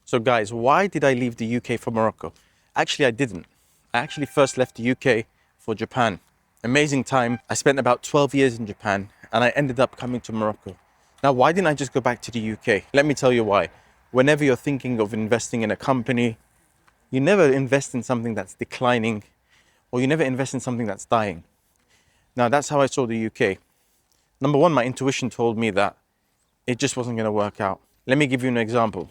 So guys, why did I leave the UK for Morocco? Actually, I didn't. I actually first left the UK for Japan. Amazing time. I spent about 12 years in Japan and I ended up coming to Morocco. Now, why didn't I just go back to the UK? Let me tell you why. Whenever you're thinking of investing in a company, you never invest in something that's declining or you never invest in something that's dying. Now, that's how I saw the UK. Number one, my intuition told me that it just wasn't going to work out. Let me give you an example.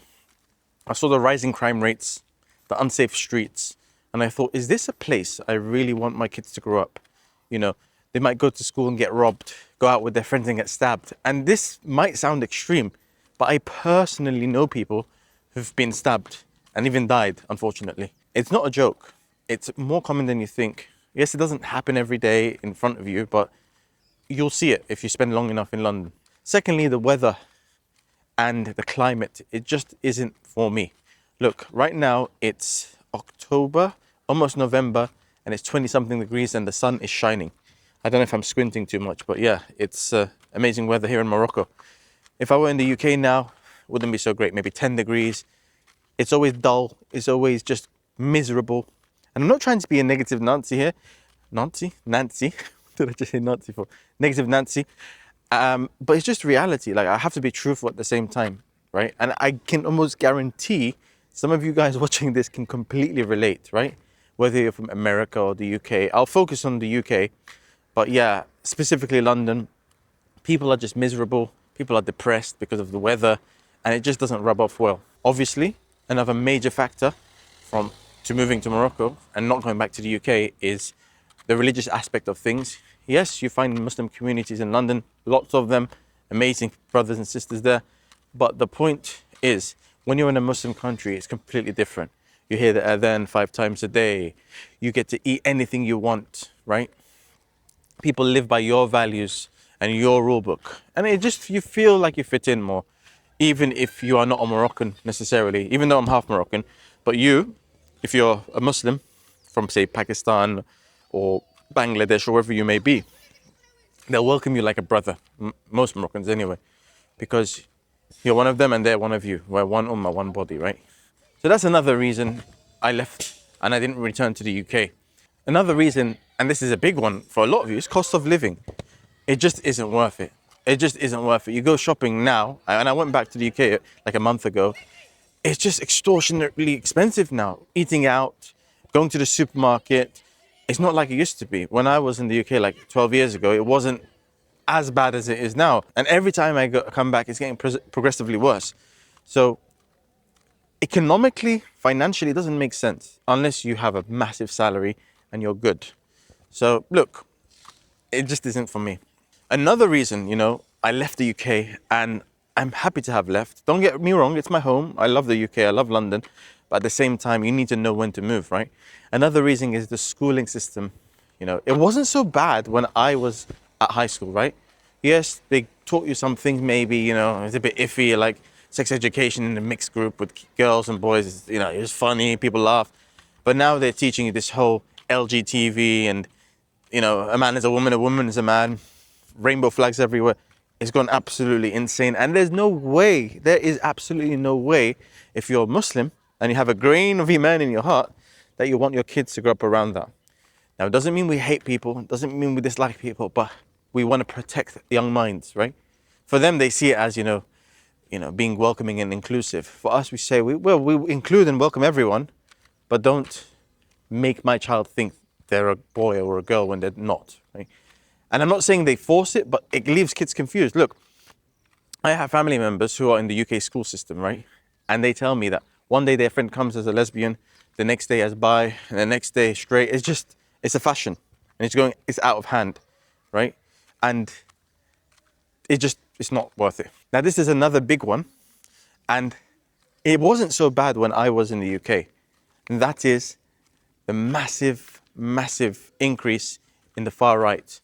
I saw the rising crime rates, the unsafe streets, and I thought, is this a place I really want my kids to grow up? You know, they might go to school and get robbed, go out with their friends and get stabbed. And this might sound extreme, but I personally know people who've been stabbed and even died, unfortunately. It's not a joke. It's more common than you think. Yes, it doesn't happen every day in front of you, but you'll see it if you spend long enough in London. Secondly, the weather and the climate, it just isn't for me. Look, right now it's October, almost November, and it's 20 something degrees and the sun is shining. I don't know if I'm squinting too much, but yeah, it's amazing weather here in Morocco. If I were in the UK now, it wouldn't be so great, maybe 10 degrees. It's always dull, it's always just miserable. And I'm not trying to be a negative Nancy here. Nancy? What did I just say Nancy for? Negative Nancy. But it's just reality. Like, I have to be truthful at the same time, right? And I can almost guarantee some of you guys watching this can completely relate, right? Whether you're from America or the UK. I'll focus on the UK, but yeah, specifically London, people are just miserable. People are depressed because of the weather, and it just doesn't rub off well. Obviously, another major factor to moving to Morocco and not going back to the UK is the religious aspect of things. Yes, you find Muslim communities in London, lots of them, amazing brothers and sisters there. But the point is, when you're in a Muslim country, it's completely different. You hear the adhan 5 times a day. You get to eat anything you want, right? People live by your values and your rule book. And you feel like you fit in more, even if you are not a Moroccan necessarily, even though I'm half Moroccan. But if you're a Muslim from, say, Pakistan or Bangladesh or wherever you may be, they'll welcome you like a brother, most Moroccans anyway, because you're one of them and they're one of you. We're one ummah, one body, right? So that's another reason I left and I didn't return to the UK. Another reason, and this is a big one for a lot of you, is cost of living. It just isn't worth it. It just isn't worth it. You go shopping now, and I went back to the UK like a month ago, it's just extortionately expensive now. Eating out, going to the supermarket, it's not like it used to be. When I was in the UK like 12 years ago, it wasn't as bad as it is now. And every time I come back, it's getting progressively worse. So economically, financially, it doesn't make sense unless you have a massive salary and you're good. So look, it just isn't for me. Another reason, I left the UK and I'm happy to have left. Don't get me wrong, it's my home. I love the UK, I love London. But at the same time, you need to know when to move, right? Another reason is the schooling system. It wasn't so bad when I was at high school, right? Yes, they taught you some things maybe, it's a bit iffy, like sex education in a mixed group with girls and boys. It was funny, people laugh. But now they're teaching you this whole LGTV and, a man is a woman is a man, rainbow flags everywhere. It's gone absolutely insane. And there is absolutely no way, if you're Muslim and you have a grain of Iman in your heart, that you want your kids to grow up around that. Now, it doesn't mean we hate people, it doesn't mean we dislike people, but we want to protect young minds, right? For them, they see it as, being welcoming and inclusive. For us, we say, we include and welcome everyone, but don't make my child think they're a boy or a girl when they're not, right? And I'm not saying they force it, but it leaves kids confused. Look, I have family members who are in the UK school system, right? And they tell me that one day their friend comes as a lesbian, the next day as bi, and the next day straight. It's a fashion. And it's out of hand, right? And it's not worth it. Now, this is another big one. And it wasn't so bad when I was in the UK. And that is the massive, massive increase in the far right.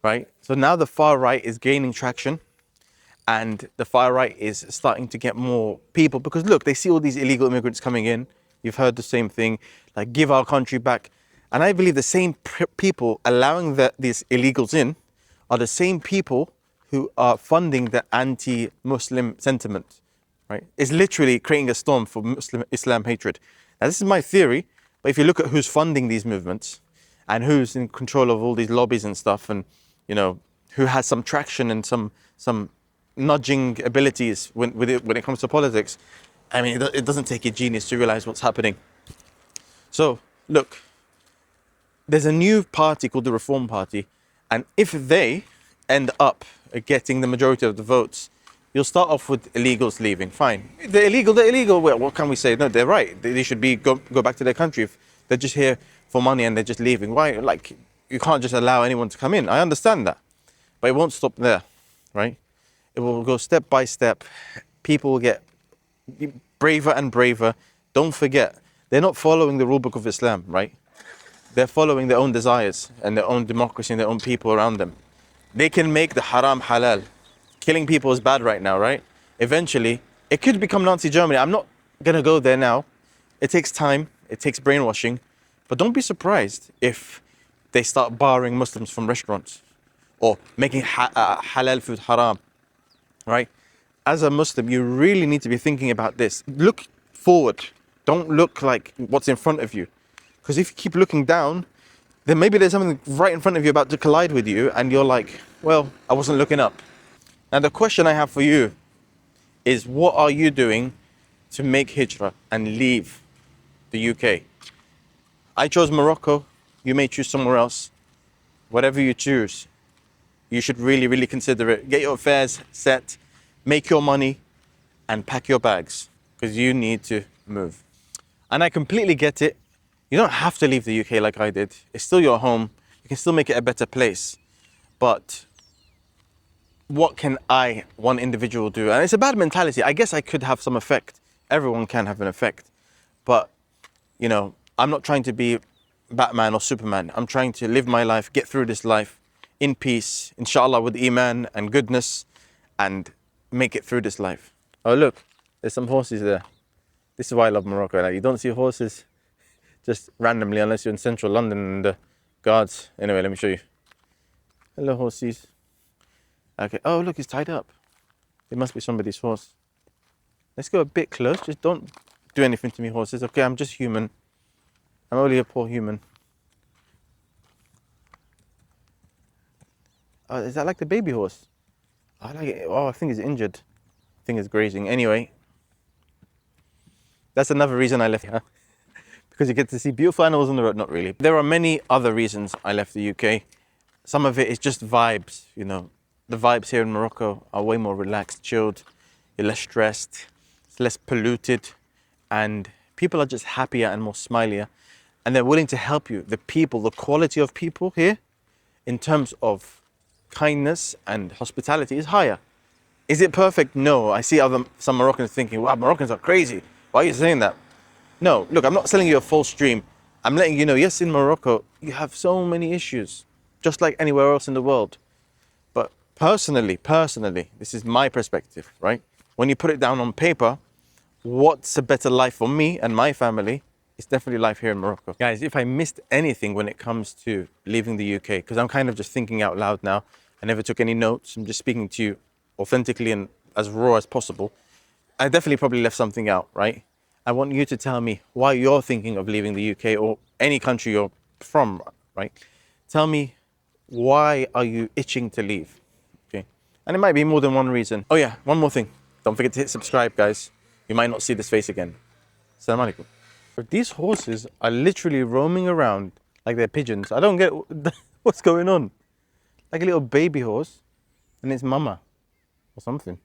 Right? So now the far right is gaining traction and the far right is starting to get more people because look, they see all these illegal immigrants coming in. You've heard the same thing, like give our country back. And I believe the same people allowing these illegals in are the same people who are funding the anti-Muslim sentiment. right? It's literally creating a storm for Muslim Islam hatred. Now, this is my theory, but if you look at who's funding these movements and who's in control of all these lobbies and stuff, and you know who has some traction and some nudging abilities when it comes to politics, I mean, it doesn't take a genius to realize what's happening. So look, there's a new party called the Reform Party, and if they end up getting the majority of the votes, you'll start off with illegals leaving. Fine, they're illegal. They're illegal. Well, what can we say? No, they're right. They should go back to their country. If they're just here for money and they're just leaving, why? Like, you can't just allow anyone to come in. I understand that, but it won't stop there, right? It will go step by step. People will get braver and braver. Don't forget, they're not following the rule book of Islam, right? They're following their own desires and their own democracy and their own people around them. They can make the haram halal. Killing people is bad right now, right? Eventually, it could become Nazi Germany. I'm not going to go there now. It takes time. It takes brainwashing. But don't be surprised if they start barring Muslims from restaurants or making halal food haram, right? As a Muslim, you really need to be thinking about this. Look forward. Don't look like what's in front of you. Because if you keep looking down, then maybe there's something right in front of you about to collide with you and you're like, well, I wasn't looking up. Now the question I have for you is, what are you doing to make hijrah and leave the UK? I chose Morocco. You may choose somewhere else. Whatever you choose, you should really, really consider it. Get your affairs set, make your money, and pack your bags, because you need to move. And I completely get it. You don't have to leave the UK like I did. It's still your home. You can still make it a better place. But what can I, one individual, do? And it's a bad mentality. I guess I could have some effect. Everyone can have an effect. But, you know, I'm not trying to be Batman or Superman. I'm trying to live my life, get through this life in peace, inshallah, with iman and goodness, and make it through this life. Oh, look, there's some horses there. This is why I love Morocco. Like, you don't see horses just randomly unless you're in central London and the guards. Anyway, let me show you. Hello, horses. Okay. Oh, look, it's tied up. It must be somebody's horse. Let's go a bit close. Just don't do anything to me, horses. Okay, I'm just human. I'm only a poor human. Oh, is that like the baby horse? I like it. Oh, I think it's injured. I think it's grazing. Anyway, that's another reason I left here. Because you get to see beautiful animals on the road. Not really. There are many other reasons I left the UK. Some of it is just vibes, you know. The vibes here in Morocco are way more relaxed, chilled. You're less stressed. It's less polluted. And people are just happier and more smilier. And they're willing to help you. The people, the quality of people here, in terms of kindness and hospitality, is higher. Is it perfect? No. I see some Moroccans thinking, wow, Moroccans are crazy. Why are you saying that? No, look, I'm not selling you a false dream. I'm letting you know, yes, in Morocco, you have so many issues, just like anywhere else in the world. But personally, this is my perspective, right? When you put it down on paper, what's a better life for me and my family? It's definitely life here in Morocco. Guys, if I missed anything when it comes to leaving the UK, because I'm kind of just thinking out loud now, I never took any notes, I'm just speaking to you authentically and as raw as possible, I definitely probably left something out, right? I want you to tell me why you're thinking of leaving the UK or any country you're from, right? Tell me, why are you itching to leave? Okay. And it might be more than one reason. Oh yeah, one more thing. Don't forget to hit subscribe, guys. You might not see this face again. Assalamu alaikum. But these horses are literally roaming around like they're pigeons. I don't get what's going on. Like a little baby horse and its mama or something.